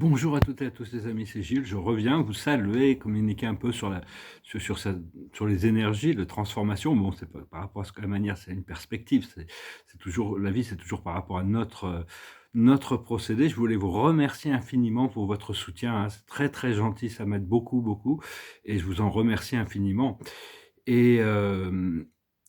Bonjour à toutes et à tous les amis, c'est Gilles. Je reviens vous saluer, communiquer un peu sur les énergies de transformation. Bon, c'est pas par rapport à ce que la manière, c'est une perspective. C'est toujours la vie, c'est toujours par rapport à notre procédé. Je voulais vous remercier infiniment pour votre soutien, hein. C'est très, très gentil, ça m'aide beaucoup, beaucoup et je vous en remercie infiniment. Et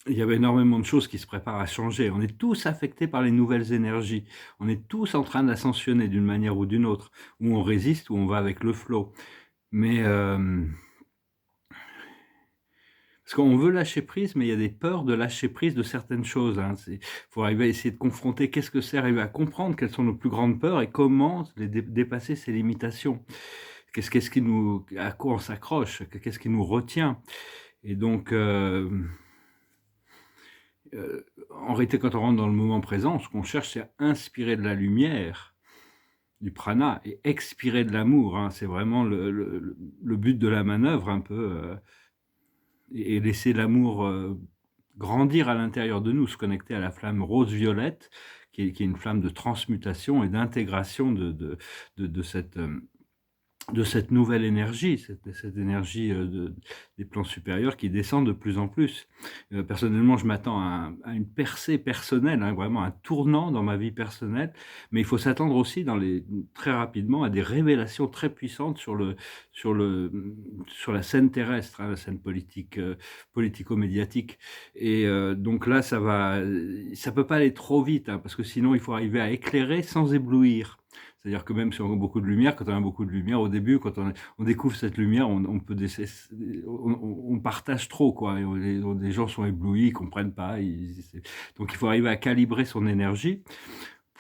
il y avait énormément de choses qui se préparent à changer. On est tous affectés par les nouvelles énergies. On est tous en train d'ascensionner d'une manière ou d'une autre. Ou on résiste ou on va avec le flot. Mais parce qu'on veut lâcher prise, mais il y a des peurs de lâcher prise de certaines choses, hein. Faut arriver à essayer de confronter qu'est-ce que c'est, arriver à comprendre quelles sont nos plus grandes peurs et comment les dépasser ces limitations. Qu'est-ce qui nous à quoi on s'accroche? Qu'est-ce qui nous retient? Et donc en réalité, quand on rentre dans le moment présent, ce qu'on cherche, c'est à inspirer de la lumière, du prana, et expirer de l'amour, hein. C'est vraiment le but de la manœuvre un peu, et laisser l'amour grandir à l'intérieur de nous, se connecter à la flamme rose-violette, qui est une flamme de transmutation et d'intégration de cette nouvelle énergie, cette énergie des plans supérieurs qui descend de plus en plus. Personnellement, je m'attends à une percée personnelle, hein, vraiment un tournant dans ma vie personnelle, mais il faut s'attendre aussi très rapidement à des révélations très puissantes sur la scène terrestre, hein, la scène politique, politico-médiatique. Et donc là, ça peut pas aller trop vite, hein, parce que sinon il faut arriver à éclairer sans éblouir. C'est-à-dire que même si on a beaucoup de lumière, quand on a beaucoup de lumière, au début, quand on découvre cette lumière, on peut on partage trop, quoi. Et les gens sont éblouis, ils comprennent pas. Donc il faut arriver à calibrer son énergie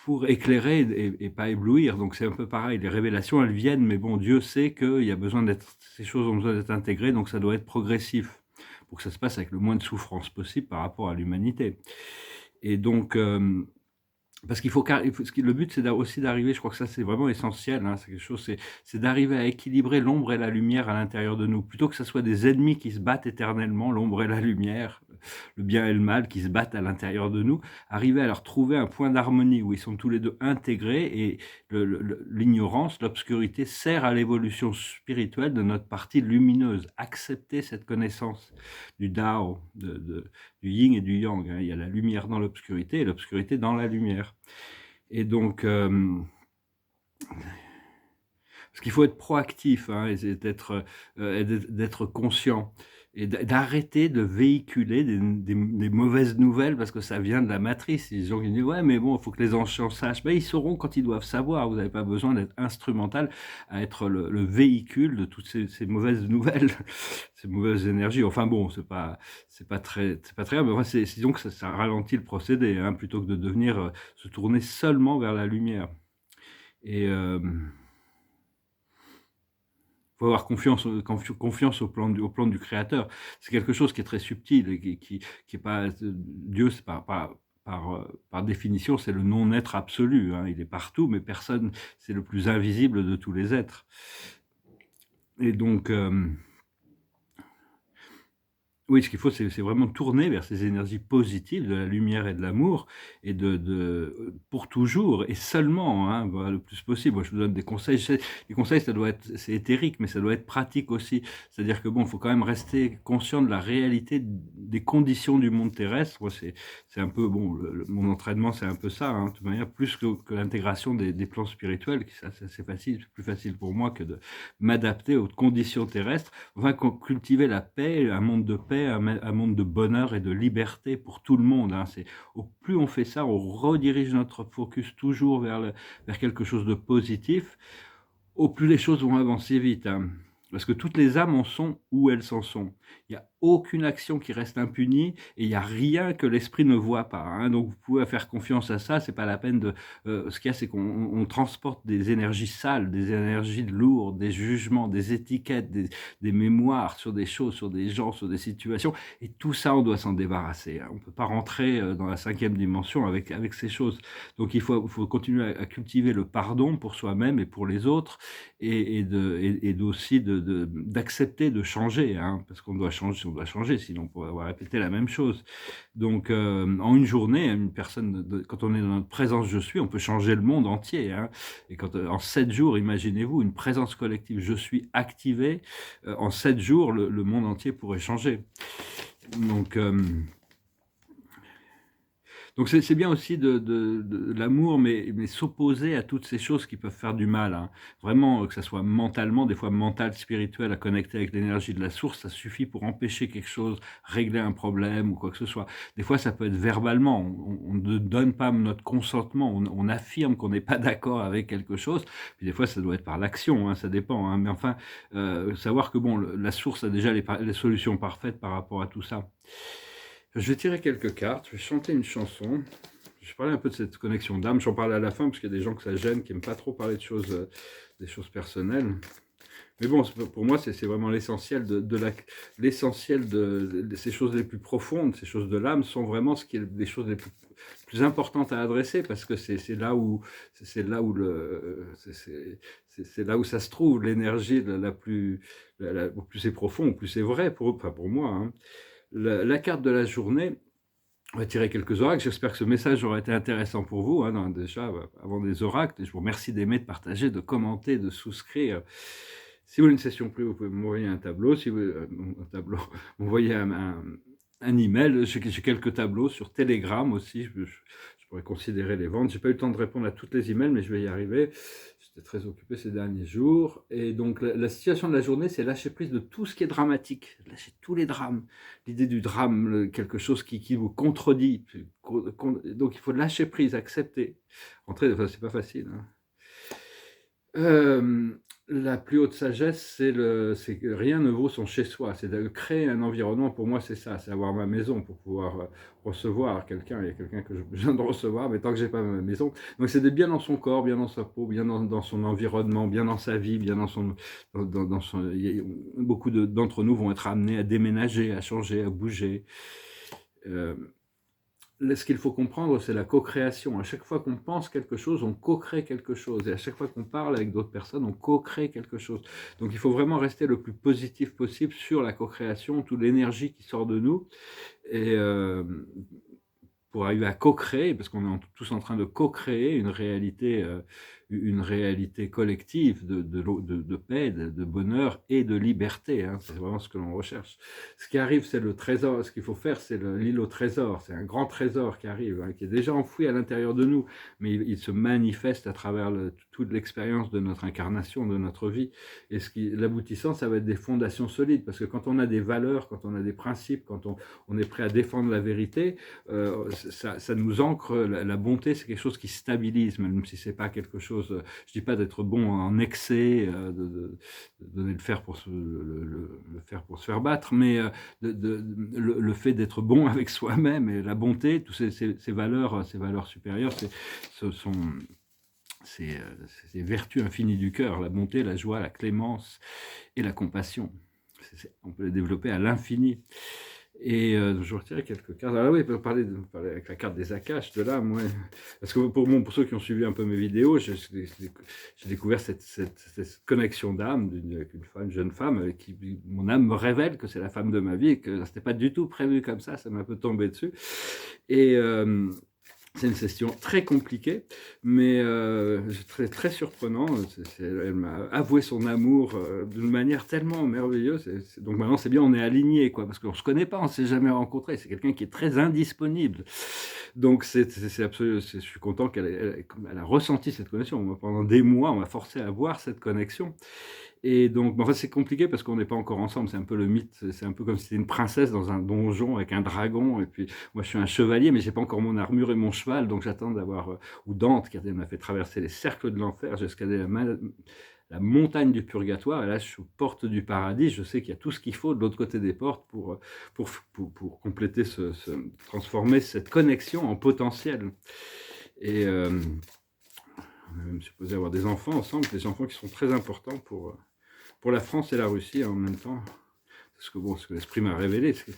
pour éclairer et pas éblouir. Donc c'est un peu pareil. Les révélations, elles viennent, mais bon, Dieu sait qu'il y a besoin ces choses ont besoin d'être intégrées, donc ça doit être progressif pour que ça se passe avec le moins de souffrance possible par rapport à l'humanité. Et donc parce qu'il faut le but, c'est aussi d'arriver, je crois que ça, c'est vraiment essentiel, hein, c'est quelque chose, c'est d'arriver à équilibrer l'ombre et la lumière à l'intérieur de nous. Plutôt que ça soit des ennemis qui se battent éternellement, l'ombre et la lumière, le bien et le mal qui se battent à l'intérieur de nous, arriver à leur trouver un point d'harmonie où ils sont tous les deux intégrés et l'ignorance, l'obscurité sert à l'évolution spirituelle de notre partie lumineuse. Accepter cette connaissance du Dao, du yin et du yang, hein. Il y a la lumière dans l'obscurité et l'obscurité dans la lumière. Et donc, parce qu'il faut être proactif, hein, et d'être conscient et d'arrêter de véhiculer des mauvaises nouvelles parce que ça vient de la matrice. Les gens qui disent ouais, mais bon, il faut que les anciens sachent. Ben, ils sauront quand ils doivent savoir. Vous n'avez pas besoin d'être instrumental à être le véhicule de toutes ces mauvaises nouvelles, ces mauvaises énergies. Enfin bon, c'est pas très grave. Mais enfin, disons que ça ralentit le procédé, hein, plutôt que de devenir se tourner seulement vers la lumière. Et faut avoir confiance au plan du créateur. C'est quelque chose qui est très subtil et qui est pas Dieu, c'est par définition, c'est le non-être absolu, hein. Il est partout, mais personne, c'est le plus invisible de tous les êtres. Et donc oui, ce qu'il faut, c'est vraiment tourner vers ces énergies positives de la lumière et de l'amour et pour toujours et seulement, hein, voilà, le plus possible. Moi, je vous donne des conseils. Les conseils, c'est éthérique, mais ça doit être pratique aussi. C'est-à-dire que bon, il faut quand même rester conscient de la réalité des conditions du monde terrestre. Moi, c'est un peu bon. Mon entraînement, c'est un peu ça, hein, de toute manière, plus que l'intégration des plans spirituels. Ça, c'est facile, c'est plus facile pour moi que de m'adapter aux conditions terrestres. Enfin, cultiver la paix, un monde de paix, un monde de bonheur et de liberté pour tout le monde, hein. Au plus on fait ça, on redirige notre focus toujours vers quelque chose de positif, au plus les choses vont avancer vite, hein. Parce que toutes les âmes en sont où elles en sont. Il n'y a aucune action qui reste impunie et il n'y a rien que l'esprit ne voit pas, hein. Donc vous pouvez faire confiance à ça, c'est pas la peine de... ce qu'il y a, c'est qu'on transporte des énergies sales, des énergies lourdes, des jugements, des étiquettes, des mémoires sur des choses, sur des gens, sur des situations, et tout ça, on doit s'en débarrasser, hein. On ne peut pas rentrer dans la 5e dimension avec ces choses. Donc il faut continuer à cultiver le pardon pour soi-même et pour les autres, et aussi d'accepter de changer, hein, parce qu'on doit changer, on doit changer, sinon on pourrait avoir répété la même chose. Donc, en une journée, une personne quand on est dans notre présence je suis, on peut changer le monde entier, hein. Et quand, en 7 jours, imaginez-vous une présence collective je suis activée, en 7 jours, le monde entier pourrait changer. Donc, donc c'est bien aussi de l'amour, mais s'opposer à toutes ces choses qui peuvent faire du mal, hein. Vraiment, que ça soit mentalement, des fois mental, spirituel, à connecter avec l'énergie de la source, ça suffit pour empêcher quelque chose, régler un problème ou quoi que ce soit. Des fois, ça peut être verbalement, on ne donne pas notre consentement, on affirme qu'on n'est pas d'accord avec quelque chose, puis des fois, ça doit être par l'action, hein, ça dépend, hein. Mais enfin, savoir que bon, la source a déjà les solutions parfaites par rapport à tout ça. Je vais tirer quelques cartes, je vais chanter une chanson. Je vais parler un peu de cette connexion d'âme. J'en parle à la fin parce qu'il y a des gens que ça gêne, qui n'aiment pas trop parler de choses, des choses personnelles. Mais bon, pour moi, c'est vraiment l'essentiel l'essentiel de ces choses les plus profondes, ces choses de l'âme, sont vraiment ce qui est des choses les plus importantes à adresser, parce que c'est là où c'est là où c'est là où ça se trouve, l'énergie au plus c'est profond, au plus c'est vrai enfin pour moi, hein. La carte de la journée, on va tirer quelques oracles. J'espère que ce message aura été intéressant pour vous, hein, déjà, avant des oracles. Et je vous remercie d'aimer, de partager, de commenter, de souscrire. Si vous voulez une session plus, vous pouvez m'envoyer un tableau. Si vous un tableau, m'envoyer un email. J'ai quelques tableaux sur Telegram aussi. Je pourrais considérer les vendre. J'ai pas eu le temps de répondre à toutes les emails, mais je vais y arriver. J'étais très occupé ces derniers jours. Et donc, la situation de la journée, c'est lâcher prise de tout ce qui est dramatique. Lâcher tous les drames. L'idée du drame, quelque chose qui vous contredit. Donc, il faut lâcher prise, accepter. Enfin, c'est pas facile, hein. La plus haute sagesse, c'est que rien ne vaut son chez-soi. C'est de créer un environnement. Pour moi, c'est ça. C'est avoir ma maison pour pouvoir recevoir quelqu'un. Il y a quelqu'un que je besoin de recevoir, mais tant que j'ai pas ma maison. Donc, c'est d'être bien dans son corps, bien dans sa peau, bien dans son environnement, bien dans sa vie, bien dans son... Beaucoup d'entre nous vont être amenés à déménager, à changer, à bouger. Ce qu'il faut comprendre, c'est la co-création. À chaque fois qu'on pense quelque chose, on co-crée quelque chose. Et à chaque fois qu'on parle avec d'autres personnes, on co-crée quelque chose. Donc il faut vraiment rester le plus positif possible sur la co-création, toute l'énergie qui sort de nous. Et pour arriver à co-créer, parce qu'on est tous en train de co-créer une réalité collective de paix, de bonheur et de liberté, hein. C'est vraiment ce que l'on recherche. Ce qui arrive, c'est le trésor. Ce qu'il faut faire, c'est l'île au trésor. C'est un grand trésor qui arrive, hein, qui est déjà enfoui à l'intérieur de nous, mais il se manifeste à travers toute l'expérience de notre incarnation, de notre vie. Et l'aboutissant, ça va être des fondations solides, parce que quand on a des valeurs, quand on a des principes, quand on est prêt à défendre la vérité, ça nous ancre. La bonté, c'est quelque chose qui stabilise, même si c'est pas quelque chose. Je dis pas d'être bon en excès, de donner le fer pour le fer pour se faire battre, mais le fait d'être bon avec soi-même et la bonté, toutes ces valeurs supérieures, ce sont ces vertus infinies du cœur, la bonté, la joie, la clémence et la compassion. On peut les développer à l'infini. Et je vais retirer quelques cartes. Alors oui, on peut parler avec la carte des Akash, de l'âme, ouais. Parce que pour ceux qui ont suivi un peu mes vidéos, j'ai découvert cette connexion d'âme avec une jeune femme, avec qui mon âme me révèle que c'est la femme de ma vie et que c'était pas du tout prévu comme ça m'est un peu tombé dessus. Et c'est une session très compliquée, mais très, très surprenant. Elle m'a avoué son amour d'une manière tellement merveilleuse. Donc maintenant, c'est bien, on est alignés, quoi, parce qu'on ne se connaît pas, on ne s'est jamais rencontré. C'est quelqu'un qui est très indisponible. Donc c'est absolument, je suis content qu'elle a ressenti cette connexion. Pendant des mois, on m'a forcé à avoir cette connexion. Et donc, en fait, c'est compliqué parce qu'on n'est pas encore ensemble. C'est un peu le mythe. C'est un peu comme si c'était une princesse dans un donjon avec un dragon. Et puis, moi, je suis un chevalier, mais j'ai pas encore mon armure et mon cheval. Donc, j'attends d'avoir, ou Dante, qui m'a fait traverser les cercles de l'enfer. J'ai escaladé la montagne du purgatoire. Et là, je suis aux portes du paradis. Je sais qu'il y a tout ce qu'il faut de l'autre côté des portes pour compléter transformer cette connexion en potentiel. Et, on est même supposé avoir des enfants ensemble, des enfants qui sont très importants pour la France et la Russie en même temps. Ce que l'esprit m'a révélé, c'est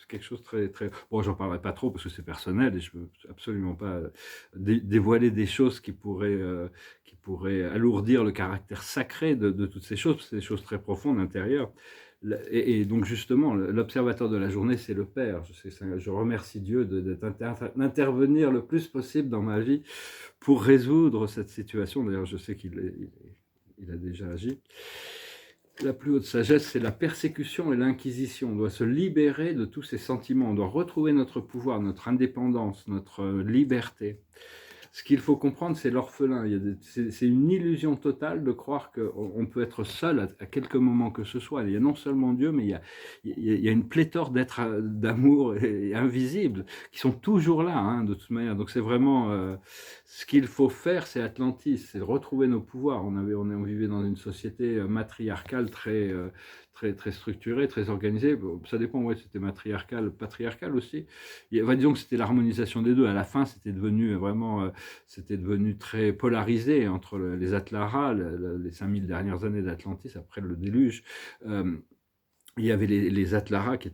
quelque chose de très, très... Bon, j'en parlerai pas trop parce que c'est personnel et je veux absolument pas dévoiler des choses qui pourraient alourdir le caractère sacré de toutes ces choses, parce que c'est des choses très profondes, intérieures. Et donc justement, l'observateur de la journée, c'est le Père. Je remercie Dieu d'intervenir le plus possible dans ma vie pour résoudre cette situation. D'ailleurs, je sais il a déjà agi. La plus haute sagesse, c'est la persécution et l'inquisition. On doit se libérer de tous ces sentiments. On doit retrouver notre pouvoir, notre indépendance, notre liberté. Ce qu'il faut comprendre, c'est l'orphelin. C'est une illusion totale de croire qu'on peut être seul à quelques moments que ce soit. Il y a non seulement Dieu, mais il y a une pléthore d'êtres d'amour et invisibles qui sont toujours là, hein, de toute manière. Donc c'est vraiment ce qu'il faut faire, c'est Atlantis, c'est retrouver nos pouvoirs. On vivait dans une société matriarcale très structurée, très organisée. Bon, ça dépend, ouais, c'était matriarcal, patriarcal aussi. Disons que c'était l'harmonisation des deux. À la fin, c'était devenu vraiment c'était devenu très polarisé entre les Atlaras, les 5000 dernières années d'Atlantis, après le déluge. Il y avait les Atlaras qui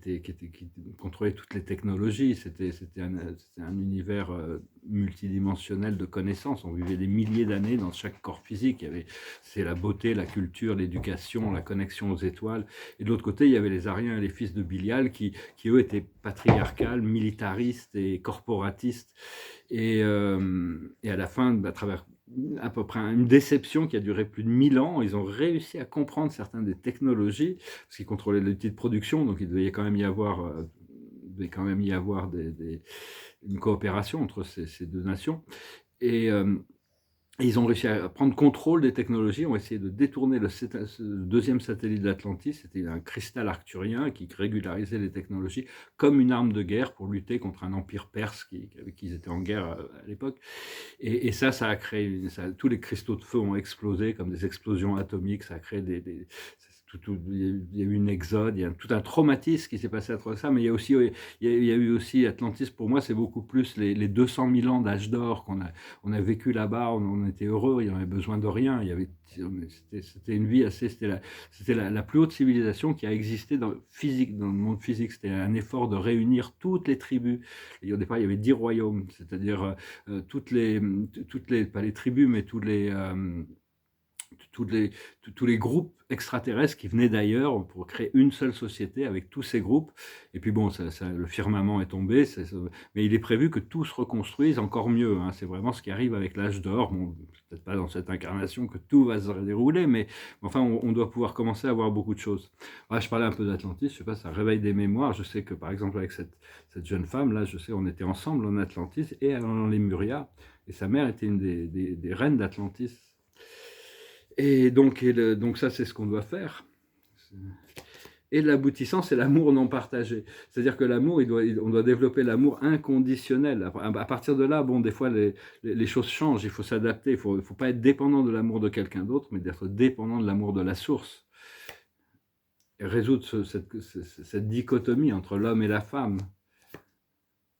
contrôlaient toutes les technologies. C'était un univers multidimensionnel de connaissances. On vivait des milliers d'années dans chaque corps physique. C'est la beauté, la culture, l'éducation, la connexion aux étoiles. Et de l'autre côté, il y avait les Ariens et les fils de Bilial qui eux, étaient patriarcales, militaristes et corporatistes. Et à la fin, à travers à peu près une déception qui a duré plus de 1000 ans, ils ont réussi à comprendre certaines des technologies, parce qu'ils contrôlaient l'outil de production, donc il devait quand même y avoir, une coopération entre ces deux nations. Et ils ont réussi à prendre contrôle des technologies, ont essayé de détourner le deuxième satellite d'Atlantis, c'était un cristal arcturien qui régularisait les technologies comme une arme de guerre pour lutter contre un empire perse avec qui ils étaient en guerre à l'époque. Et ça a créé, tous les cristaux de feu ont explosé comme des explosions atomiques, ça a créé il y a eu une exode, il y a tout un traumatisme qui s'est passé à travers ça, mais il y a eu aussi Atlantis, pour moi, c'est beaucoup plus les 200 000 ans d'âge d'or on a vécu là-bas, on était heureux, il n'y avait besoin de rien, c'était une vie c'était la plus haute civilisation qui a existé dans le monde physique, c'était un effort de réunir toutes les tribus. Et au départ, il y avait 10 royaumes, c'est-à-dire pas les tribus, mais tous les groupes extraterrestres qui venaient d'ailleurs pour créer une seule société avec tous ces groupes. Et puis bon, le firmament est tombé, mais il est prévu que tout se reconstruise encore mieux. Hein. C'est vraiment ce qui arrive avec l'âge d'or. Bon, peut-être pas dans cette incarnation que tout va se dérouler, mais enfin, on doit pouvoir commencer à voir beaucoup de choses. Voilà, je parlais un peu d'Atlantis, je sais pas, ça réveille des mémoires. Je sais que par exemple avec cette jeune femme, là, je sais, on était ensemble en Atlantis et dans les Lemuria, et sa mère était une des reines d'Atlantis. Et donc ça, c'est ce qu'on doit faire. Et l'aboutissant, c'est l'amour non partagé. C'est-à-dire que l'amour, on doit développer l'amour inconditionnel. À partir de là, bon, des fois, les choses changent, il faut s'adapter. Il ne faut pas être dépendant de l'amour de quelqu'un d'autre, mais d'être dépendant de l'amour de la source. Et résoudre cette dichotomie entre l'homme et la femme.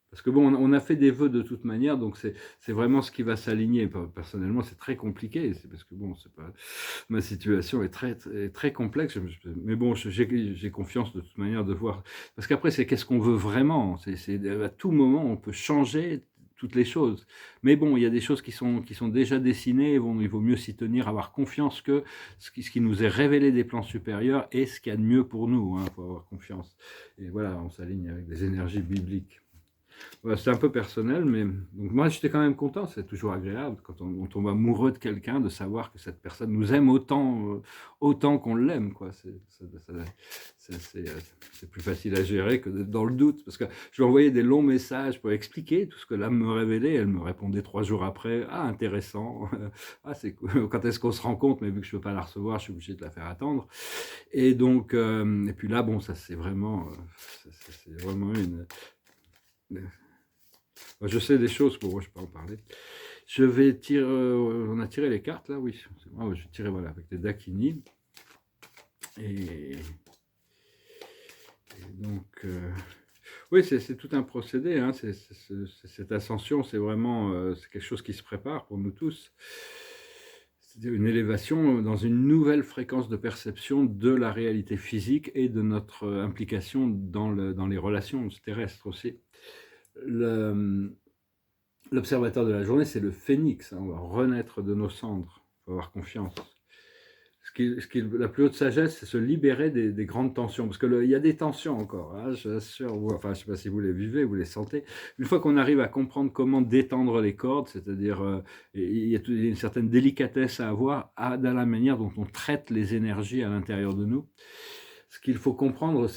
Parce que bon, on a fait des vœux de toute manière, donc c'est vraiment ce qui va s'aligner. Personnellement, c'est très compliqué, c'est parce que bon, ma situation est très complexe, mais bon, j'ai confiance de toute manière de voir. Parce qu'après, c'est qu'est-ce qu'on veut vraiment. À tout moment, on peut changer toutes les choses. Mais bon, il y a des choses qui sont déjà dessinées, il vaut mieux s'y tenir, avoir confiance que ce qui nous est révélé des plans supérieurs est ce qu'il y a de mieux pour nous. Il faut avoir confiance. Et voilà, on s'aligne avec des énergies bibliques. Ouais, c'est un peu personnel, mais donc moi j'étais quand même content, c'est toujours agréable quand on tombe amoureux de quelqu'un, de savoir que cette personne nous aime autant qu'on l'aime, quoi. C'est plus facile à gérer que d'être dans le doute, parce que je lui envoyais des longs messages pour expliquer tout ce que l'âme me révélait, elle me répondait 3 jours après, ah intéressant, ah c'est cool. Quand est-ce qu'on se rencontre, mais vu que je ne peux pas la recevoir, je suis obligé de la faire attendre. Et donc, et puis là, bon, ça c'est vraiment une... Je sais des choses, pour moi je peux en parler. Je vais tirer, on a tiré les cartes là, oui. Je vais tirer voilà, avec des Dakini. Et donc, oui, c'est tout un procédé. Hein. Cette ascension, c'est vraiment c'est quelque chose qui se prépare pour nous tous. C'est une élévation dans une nouvelle fréquence de perception de la réalité physique et de notre implication dans les relations terrestres aussi. L'observateur de la journée, c'est le phénix. Hein, on va renaître de nos cendres. Il faut avoir confiance. la plus haute sagesse, c'est se libérer des grandes tensions. Parce qu'il y a des tensions encore, hein, j'assure. Enfin, je ne sais pas si vous les vivez, vous les sentez. Une fois qu'on arrive à comprendre comment détendre les cordes, c'est-à-dire, il y a une certaine délicatesse à avoir dans la manière dont on traite les énergies à l'intérieur de nous. Ce qu'il faut comprendre,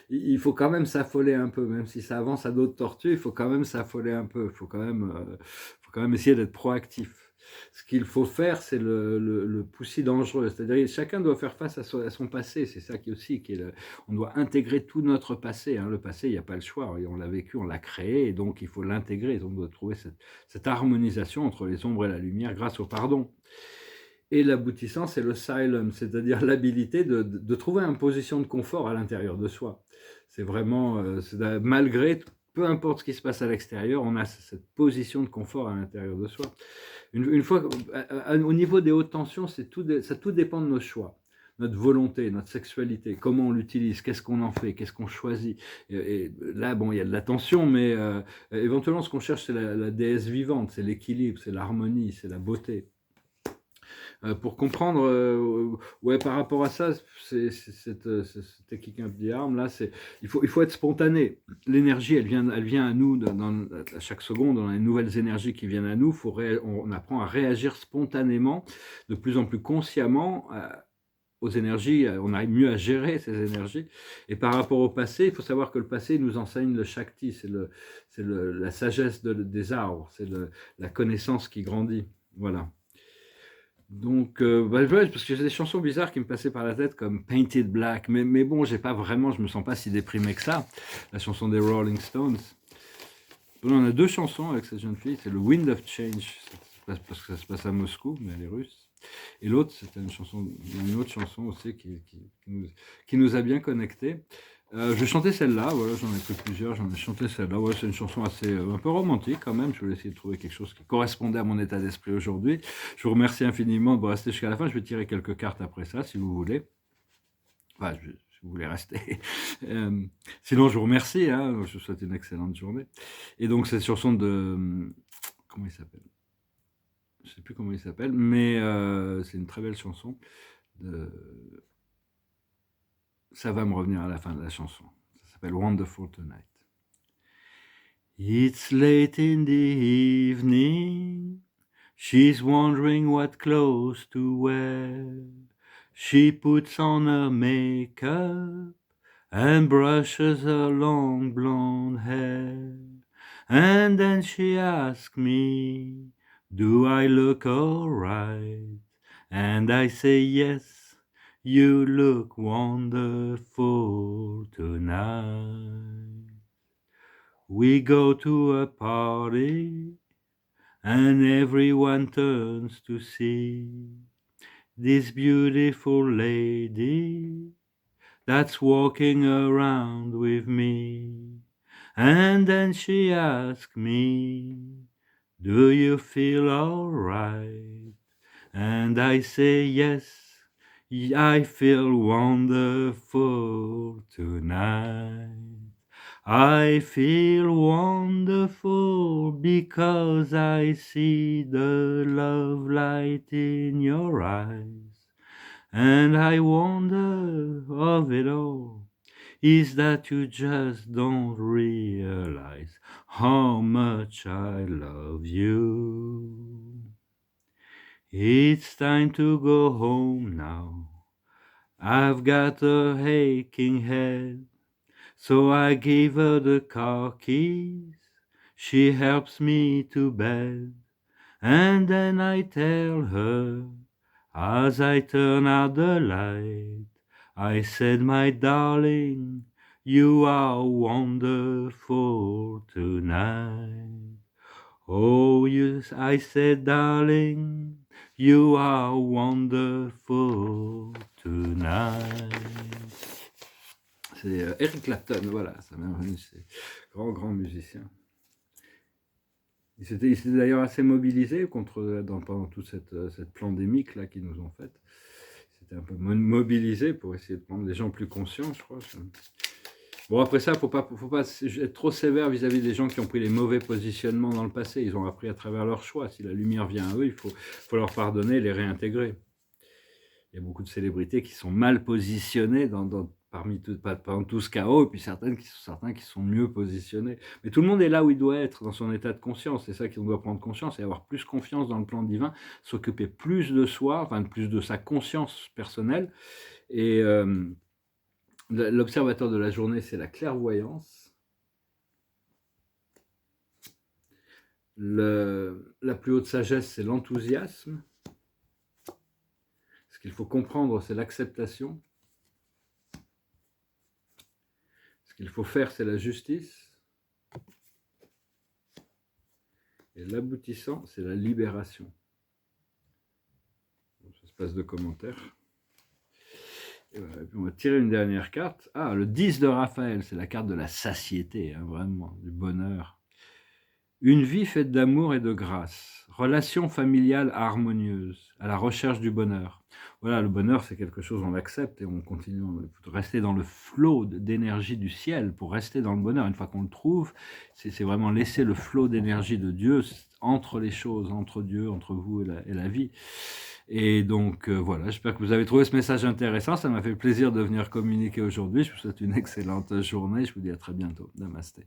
il faut quand même s'affoler un peu, même si ça avance à d'autres tortues, il faut quand même s'affoler un peu, faut quand même essayer d'être proactif. Ce qu'il faut faire, c'est le poussi dangereux, c'est-à-dire chacun doit faire face à son passé, c'est ça qui aussi, on doit intégrer tout notre passé, hein. Le passé, il n'y a pas le choix, on l'a vécu, on l'a créé, et donc il faut l'intégrer, on doit trouver cette harmonisation entre les ombres et la lumière grâce au pardon. Et l'aboutissant, c'est le silence, c'est-à-dire l'habilité de trouver une position de confort à l'intérieur de soi. C'est vraiment, malgré, peu importe ce qui se passe à l'extérieur, on a cette position de confort à l'intérieur de soi. Une fois, au niveau des hautes tensions, ça tout dépend de nos choix, notre volonté, notre sexualité, comment on l'utilise, qu'est-ce qu'on en fait, qu'est-ce qu'on choisit. Et là, bon, il y a de la tension, mais éventuellement, ce qu'on cherche, c'est la déesse vivante, c'est l'équilibre, c'est l'harmonie, c'est la beauté. Pour comprendre, ouais, par rapport à ça, cette technique de arme là, il faut être spontané. L'énergie, elle vient à nous à chaque seconde. On a de nouvelles énergies qui viennent à nous. On apprend à réagir spontanément, de plus en plus consciemment aux énergies. On arrive mieux à gérer ces énergies. Et par rapport au passé, il faut savoir que le passé nous enseigne le Shakti, c'est la sagesse des arbres, c'est la connaissance qui grandit. Voilà. Donc, ouais, parce que j'ai des chansons bizarres qui me passaient par la tête comme Painted Black, mais bon, je me sens pas si déprimé que ça. La chanson des Rolling Stones. On a deux chansons avec cette jeune fille, c'est le Wind of Change, parce que ça se passe à Moscou, mais elle est russe. Et l'autre, c'était une autre chanson aussi qui nous a bien connectés. Je chantais celle-là, voilà, j'en ai pris plusieurs, j'en ai chanté celle-là. Ouais, c'est une chanson assez un peu romantique quand même. Je voulais essayer de trouver quelque chose qui correspondait à mon état d'esprit aujourd'hui. Je vous remercie infiniment de rester jusqu'à la fin. Je vais tirer quelques cartes après ça, si vous voulez. Enfin, si vous voulez rester. Sinon, je vous remercie. Hein, je vous souhaite une excellente journée. Et donc, cette chanson de... Comment il s'appelle? Je ne sais plus comment il s'appelle, mais c'est une très belle chanson. Ça va me revenir à la fin de la chanson. Ça s'appelle Wonderful Tonight. It's late in the evening. She's wondering what clothes to wear. She puts on her makeup and brushes her long blonde hair. And then she asks me, do I look all right? And I say yes. You look wonderful tonight. We go to a party and everyone turns to see this beautiful lady that's walking around with me. And then she asks me, do you feel all right? And I say yes. I feel wonderful tonight. I feel wonderful because I see the love light in your eyes. And I wonder of it all is that you just don't realize how much I love you. It's time to go home now. I've got a aching head, so I give her the car keys. She helps me to bed, and then I tell her, as I turn out the light, I said, my darling, you are wonderful tonight. Oh, yes, I said, darling, you are wonderful tonight. C'est Eric Clapton, voilà, ça m'est revenu, c'est grand musicien. Il s'était d'ailleurs assez mobilisé pendant toute cette pandémique là qu'ils nous ont faite. Il s'était un peu mobilisé pour essayer de prendre des gens plus conscients, je crois. Bon, après ça, faut pas être trop sévère vis-à-vis des gens qui ont pris les mauvais positionnements dans le passé. Ils ont appris à travers leur choix. Si la lumière vient à eux, il faut leur pardonner et les réintégrer. il y a beaucoup de célébrités qui sont mal positionnées pendant tout ce chaos, et puis certains qui sont mieux positionnés. Mais tout le monde est là où il doit être, dans son état de conscience. C'est ça qu'on doit prendre conscience et avoir plus confiance dans le plan divin, s'occuper plus de soi, enfin plus de sa conscience personnelle. Et l'observateur de la journée, c'est la clairvoyance. La plus haute sagesse, c'est l'enthousiasme. Ce qu'il faut comprendre, c'est l'acceptation. Ce qu'il faut faire, c'est la justice. Et l'aboutissant, c'est la libération. Ça se passe de commentaires. Et voilà, et puis on va tirer une dernière carte. Ah, le 10 de Raphaël, c'est la carte de la satiété, hein, vraiment, du bonheur. Une vie faite d'amour et de grâce, relation familiale harmonieuse, à la recherche du bonheur. Voilà, le bonheur, c'est quelque chose, on l'accepte et on continue de rester dans le flot d'énergie du ciel pour rester dans le bonheur. Une fois qu'on le trouve, c'est vraiment laisser le flot d'énergie de Dieu entre les choses, entre Dieu, entre vous et la vie. Et donc, voilà, j'espère que vous avez trouvé ce message intéressant. Ça m'a fait plaisir de venir communiquer aujourd'hui. Je vous souhaite une excellente journée. Je vous dis à très bientôt. Namasté.